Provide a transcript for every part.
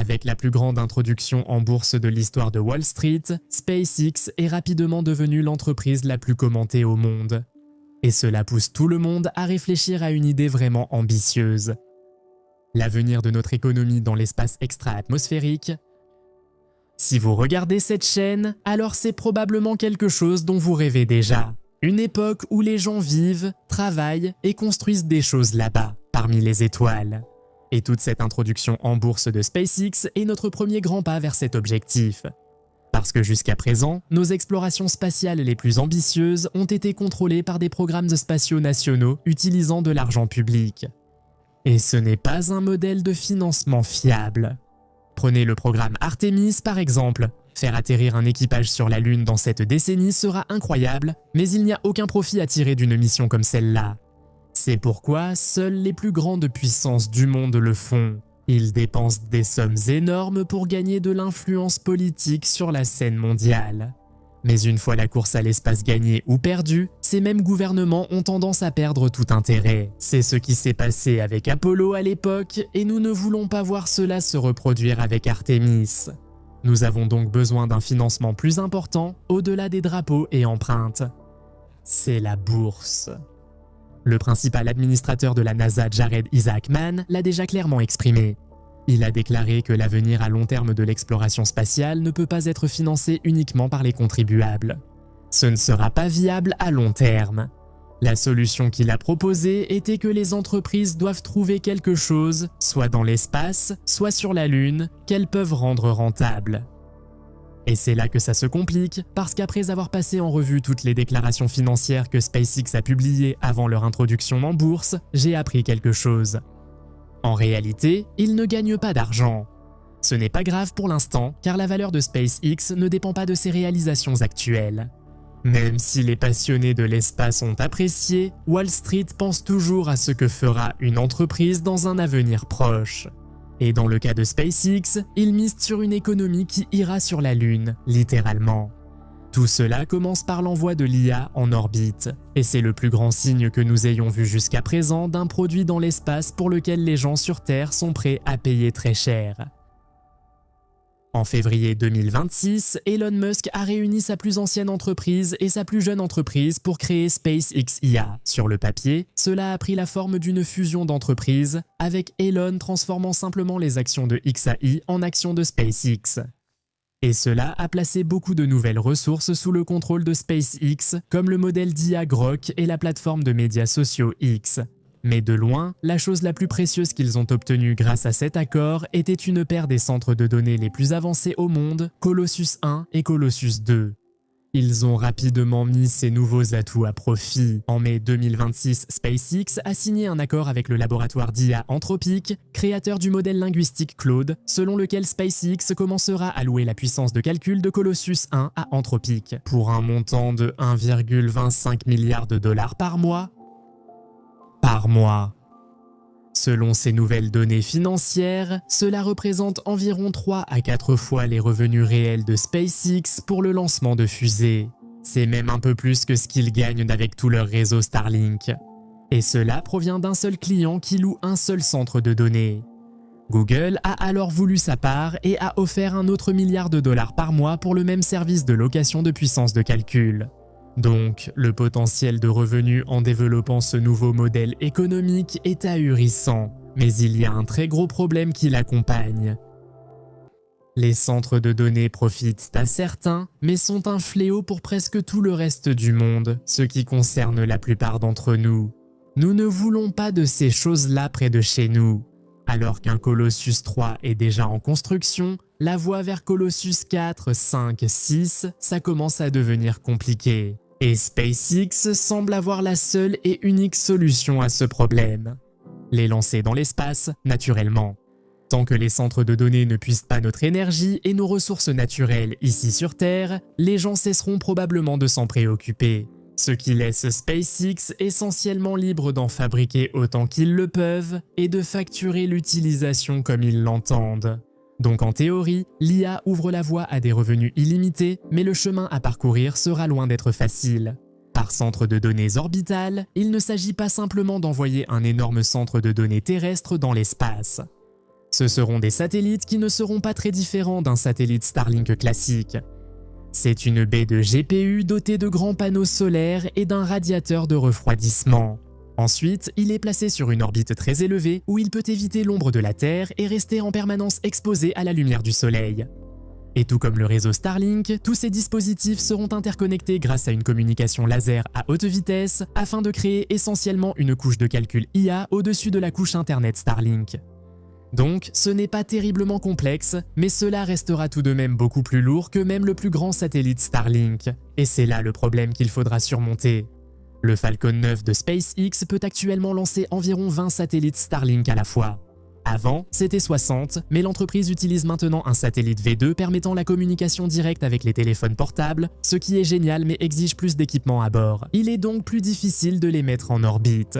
Avec la plus grande introduction en bourse de l'histoire de Wall Street, SpaceX est rapidement devenue l'entreprise la plus commentée au monde. Et cela pousse tout le monde à réfléchir à une idée vraiment ambitieuse. L'avenir de notre économie dans l'espace extra-atmosphérique. Si vous regardez cette chaîne, alors c'est probablement quelque chose dont vous rêvez déjà. Une époque où les gens vivent, travaillent et construisent des choses là-bas, parmi les étoiles. Et toute cette introduction en bourse de SpaceX est notre premier grand pas vers cet objectif. Parce que jusqu'à présent, nos explorations spatiales les plus ambitieuses ont été contrôlées par des programmes spatiaux nationaux utilisant de l'argent public. Et ce n'est pas un modèle de financement fiable. Prenez le programme Artemis par exemple. Faire atterrir un équipage sur la Lune dans cette décennie sera incroyable, mais il n'y a aucun profit à tirer d'une mission comme celle-là. C'est pourquoi seules les plus grandes puissances du monde le font. Ils dépensent des sommes énormes pour gagner de l'influence politique sur la scène mondiale. Mais une fois la course à l'espace gagnée ou perdue, ces mêmes gouvernements ont tendance à perdre tout intérêt. C'est ce qui s'est passé avec Apollo à l'époque et nous ne voulons pas voir cela se reproduire avec Artemis. Nous avons donc besoin d'un financement plus important au-delà des drapeaux et empreintes. C'est la bourse. Le principal administrateur de la NASA, Jared Isaacman, l'a déjà clairement exprimé. Il a déclaré que l'avenir à long terme de l'exploration spatiale ne peut pas être financé uniquement par les contribuables. Ce ne sera pas viable à long terme. La solution qu'il a proposée était que les entreprises doivent trouver quelque chose, soit dans l'espace, soit sur la Lune, qu'elles peuvent rendre rentable. Et c'est là que ça se complique, parce qu'après avoir passé en revue toutes les déclarations financières que SpaceX a publiées avant leur introduction en bourse, j'ai appris quelque chose. En réalité, ils ne gagnent pas d'argent. Ce n'est pas grave pour l'instant, car la valeur de SpaceX ne dépend pas de ses réalisations actuelles. Même si les passionnés de l'espace ont apprécié, Wall Street pense toujours à ce que fera une entreprise dans un avenir proche. Et dans le cas de SpaceX, ils misent sur une économie qui ira sur la Lune, littéralement. Tout cela commence par l'envoi de l'IA en orbite, et c'est le plus grand signe que nous ayons vu jusqu'à présent d'un produit dans l'espace pour lequel les gens sur Terre sont prêts à payer très cher. En février 2026, Elon Musk a réuni sa plus ancienne entreprise et sa plus jeune entreprise pour créer SpaceX IA. Sur le papier, cela a pris la forme d'une fusion d'entreprises, avec Elon transformant simplement les actions de XAI en actions de SpaceX. Et cela a placé beaucoup de nouvelles ressources sous le contrôle de SpaceX, comme le modèle d'IA Grok et la plateforme de médias sociaux X. Mais de loin, la chose la plus précieuse qu'ils ont obtenue grâce à cet accord était une paire des centres de données les plus avancés au monde, Colossus 1 et Colossus 2. Ils ont rapidement mis ces nouveaux atouts à profit. En mai 2026, SpaceX a signé un accord avec le laboratoire d'IA Anthropic, créateur du modèle linguistique Claude, selon lequel SpaceX commencera à louer la puissance de calcul de Colossus 1 à Anthropic, pour un montant de 1,25 milliard de dollars par mois. Selon ces nouvelles données financières, cela représente environ 3 à 4 fois les revenus réels de SpaceX pour le lancement de fusées. C'est même un peu plus que ce qu'ils gagnent avec tout leur réseau Starlink. Et cela provient d'un seul client qui loue un seul centre de données. Google a alors voulu sa part et a offert un autre milliard de dollars par mois pour le même service de location de puissance de calcul. Donc, le potentiel de revenus en développant ce nouveau modèle économique est ahurissant, mais il y a un très gros problème qui l'accompagne. Les centres de données profitent à certains, mais sont un fléau pour presque tout le reste du monde, ce qui concerne la plupart d'entre nous. Nous ne voulons pas de ces choses-là près de chez nous. Alors qu'un Colossus 3 est déjà en construction, la voie vers Colossus 4, 5, 6, ça commence à devenir compliqué. Et SpaceX semble avoir la seule et unique solution à ce problème. Les lancer dans l'espace, naturellement. Tant que les centres de données ne puissent pas notre énergie et nos ressources naturelles ici sur Terre, les gens cesseront probablement de s'en préoccuper. Ce qui laisse SpaceX essentiellement libre d'en fabriquer autant qu'ils le peuvent et de facturer l'utilisation comme ils l'entendent. Donc en théorie, l'IA ouvre la voie à des revenus illimités, mais le chemin à parcourir sera loin d'être facile. Par centre de données orbital, il ne s'agit pas simplement d'envoyer un énorme centre de données terrestre dans l'espace. Ce seront des satellites qui ne seront pas très différents d'un satellite Starlink classique. C'est une baie de GPU dotée de grands panneaux solaires et d'un radiateur de refroidissement. Ensuite, il est placé sur une orbite très élevée où il peut éviter l'ombre de la Terre et rester en permanence exposé à la lumière du Soleil. Et tout comme le réseau Starlink, tous ces dispositifs seront interconnectés grâce à une communication laser à haute vitesse afin de créer essentiellement une couche de calcul IA au-dessus de la couche Internet Starlink. Donc, ce n'est pas terriblement complexe, mais cela restera tout de même beaucoup plus lourd que même le plus grand satellite Starlink. Et c'est là le problème qu'il faudra surmonter. Le Falcon 9 de SpaceX peut actuellement lancer environ 20 satellites Starlink à la fois. Avant, c'était 60, mais l'entreprise utilise maintenant un satellite V2 permettant la communication directe avec les téléphones portables, ce qui est génial mais exige plus d'équipement à bord. Il est donc plus difficile de les mettre en orbite.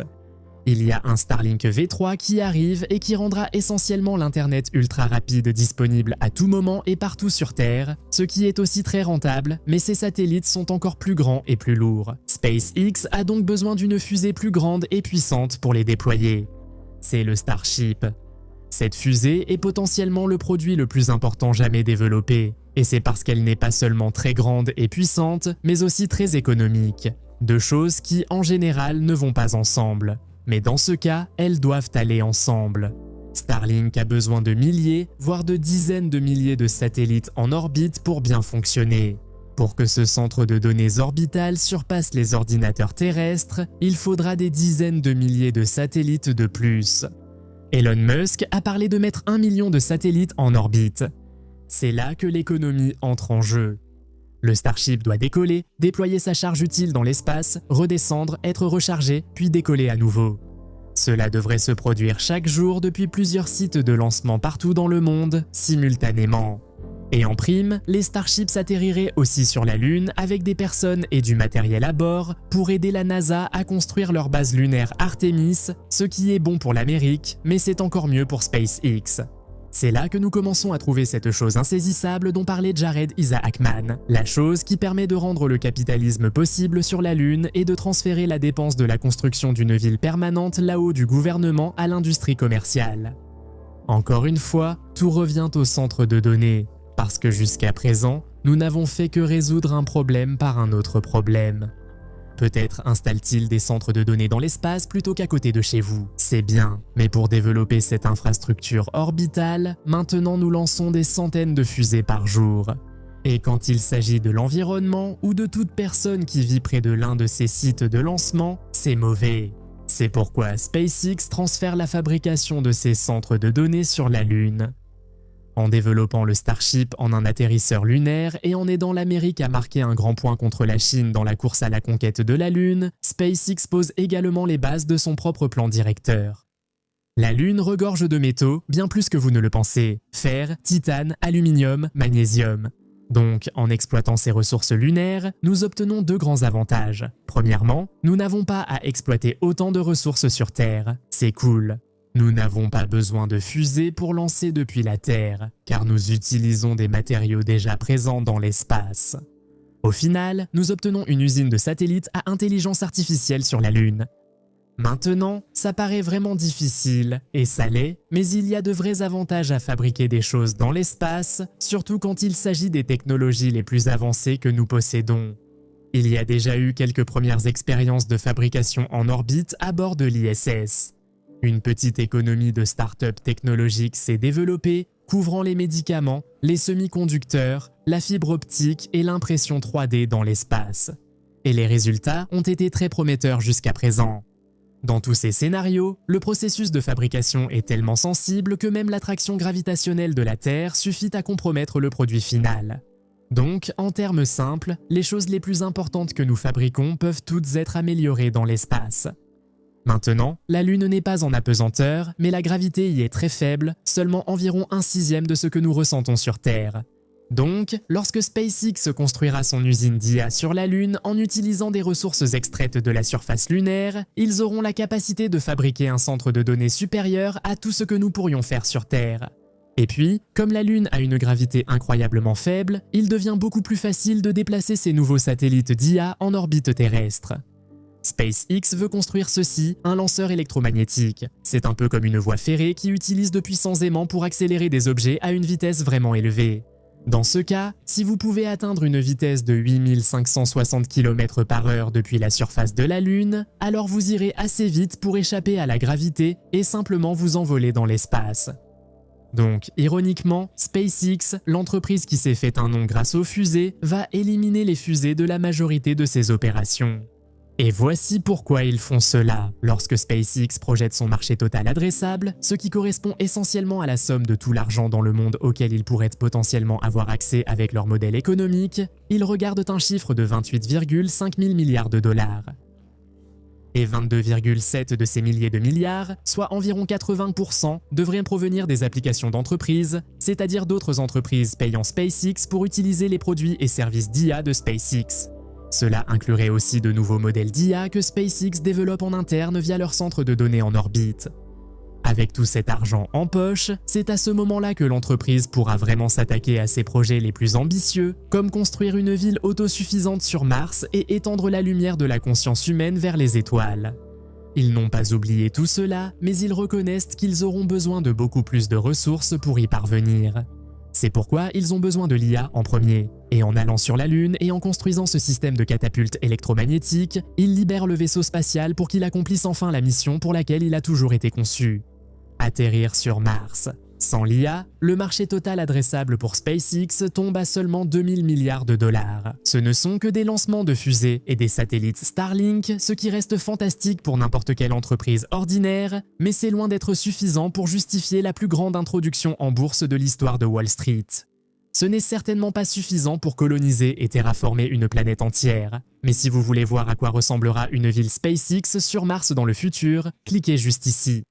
Il y a un Starlink V3 qui arrive et qui rendra essentiellement l'Internet ultra rapide disponible à tout moment et partout sur Terre, ce qui est aussi très rentable, mais ces satellites sont encore plus grands et plus lourds. SpaceX a donc besoin d'une fusée plus grande et puissante pour les déployer. C'est le Starship. Cette fusée est potentiellement le produit le plus important jamais développé, et c'est parce qu'elle n'est pas seulement très grande et puissante, mais aussi très économique. Deux choses qui, en général, ne vont pas ensemble. Mais dans ce cas, elles doivent aller ensemble. Starlink a besoin de milliers, voire de dizaines de milliers de satellites en orbite pour bien fonctionner. Pour que ce centre de données orbital surpasse les ordinateurs terrestres, il faudra des dizaines de milliers de satellites de plus. Elon Musk a parlé de mettre 1 million de satellites en orbite. C'est là que l'économie entre en jeu. Le Starship doit décoller, déployer sa charge utile dans l'espace, redescendre, être rechargé, puis décoller à nouveau. Cela devrait se produire chaque jour depuis plusieurs sites de lancement partout dans le monde, simultanément. Et en prime, les Starships atterriraient aussi sur la Lune avec des personnes et du matériel à bord pour aider la NASA à construire leur base lunaire Artemis, ce qui est bon pour l'Amérique, mais c'est encore mieux pour SpaceX. C'est là que nous commençons à trouver cette chose insaisissable dont parlait Jared Isaacman, la chose qui permet de rendre le capitalisme possible sur la Lune et de transférer la dépense de la construction d'une ville permanente là-haut du gouvernement à l'industrie commerciale. Encore une fois, tout revient au centre de données, parce que jusqu'à présent, nous n'avons fait que résoudre un problème par un autre problème. Peut-être installe-t-il des centres de données dans l'espace plutôt qu'à côté de chez vous. C'est bien, mais pour développer cette infrastructure orbitale, maintenant nous lançons des centaines de fusées par jour. Et quand il s'agit de l'environnement ou de toute personne qui vit près de l'un de ces sites de lancement, c'est mauvais. C'est pourquoi SpaceX transfère la fabrication de ces centres de données sur la Lune. En développant le Starship en un atterrisseur lunaire et en aidant l'Amérique à marquer un grand point contre la Chine dans la course à la conquête de la Lune, SpaceX pose également les bases de son propre plan directeur. La Lune regorge de métaux, bien plus que vous ne le pensez: fer, titane, aluminium, magnésium. Donc, en exploitant ces ressources lunaires, nous obtenons deux grands avantages. Premièrement, nous n'avons pas à exploiter autant de ressources sur Terre. C'est cool. Nous n'avons pas besoin de fusées pour lancer depuis la Terre, car nous utilisons des matériaux déjà présents dans l'espace. Au final, nous obtenons une usine de satellites à intelligence artificielle sur la Lune. Maintenant, ça paraît vraiment difficile, et ça l'est, mais il y a de vrais avantages à fabriquer des choses dans l'espace, surtout quand il s'agit des technologies les plus avancées que nous possédons. Il y a déjà eu quelques premières expériences de fabrication en orbite à bord de l'ISS. Une petite économie de start-up technologiques s'est développée, couvrant les médicaments, les semi-conducteurs, la fibre optique et l'impression 3D dans l'espace. Et les résultats ont été très prometteurs jusqu'à présent. Dans tous ces scénarios, le processus de fabrication est tellement sensible que même l'attraction gravitationnelle de la Terre suffit à compromettre le produit final. Donc, en termes simples, les choses les plus importantes que nous fabriquons peuvent toutes être améliorées dans l'espace. Maintenant, la Lune n'est pas en apesanteur, mais la gravité y est très faible, seulement environ 1/6 de ce que nous ressentons sur Terre. Donc, lorsque SpaceX construira son usine d'IA sur la Lune en utilisant des ressources extraites de la surface lunaire, ils auront la capacité de fabriquer un centre de données supérieur à tout ce que nous pourrions faire sur Terre. Et puis, comme la Lune a une gravité incroyablement faible, il devient beaucoup plus facile de déplacer ces nouveaux satellites d'IA en orbite terrestre. SpaceX veut construire ceci, un lanceur électromagnétique. C'est un peu comme une voie ferrée qui utilise de puissants aimants pour accélérer des objets à une vitesse vraiment élevée. Dans ce cas, si vous pouvez atteindre une vitesse de 8560 km/h depuis la surface de la Lune, alors vous irez assez vite pour échapper à la gravité et simplement vous envoler dans l'espace. Donc, ironiquement, SpaceX, l'entreprise qui s'est fait un nom grâce aux fusées, va éliminer les fusées de la majorité de ses opérations. Et voici pourquoi ils font cela. Lorsque SpaceX projette son marché total adressable, ce qui correspond essentiellement à la somme de tout l'argent dans le monde auquel ils pourraient potentiellement avoir accès avec leur modèle économique, ils regardent un chiffre de 28,5 000 milliards de dollars. Et 22,7 de ces milliers de milliards, soit environ 80%, devraient provenir des applications d'entreprises, c'est-à-dire d'autres entreprises payant SpaceX pour utiliser les produits et services d'IA de SpaceX. Cela inclurait aussi de nouveaux modèles d'IA que SpaceX développe en interne via leur centre de données en orbite. Avec tout cet argent en poche, c'est à ce moment-là que l'entreprise pourra vraiment s'attaquer à ses projets les plus ambitieux, comme construire une ville autosuffisante sur Mars et étendre la lumière de la conscience humaine vers les étoiles. Ils n'ont pas oublié tout cela, mais ils reconnaissent qu'ils auront besoin de beaucoup plus de ressources pour y parvenir. C'est pourquoi ils ont besoin de l'IA en premier. Et en allant sur la Lune et en construisant ce système de catapulte électromagnétique, ils libèrent le vaisseau spatial pour qu'il accomplisse enfin la mission pour laquelle il a toujours été conçu. Atterrir sur Mars. Sans l'IA, le marché total adressable pour SpaceX tombe à seulement 2000 milliards de dollars. Ce ne sont que des lancements de fusées et des satellites Starlink, ce qui reste fantastique pour n'importe quelle entreprise ordinaire, mais c'est loin d'être suffisant pour justifier la plus grande introduction en bourse de l'histoire de Wall Street. Ce n'est certainement pas suffisant pour coloniser et terraformer une planète entière, mais si vous voulez voir à quoi ressemblera une ville SpaceX sur Mars dans le futur, cliquez juste ici.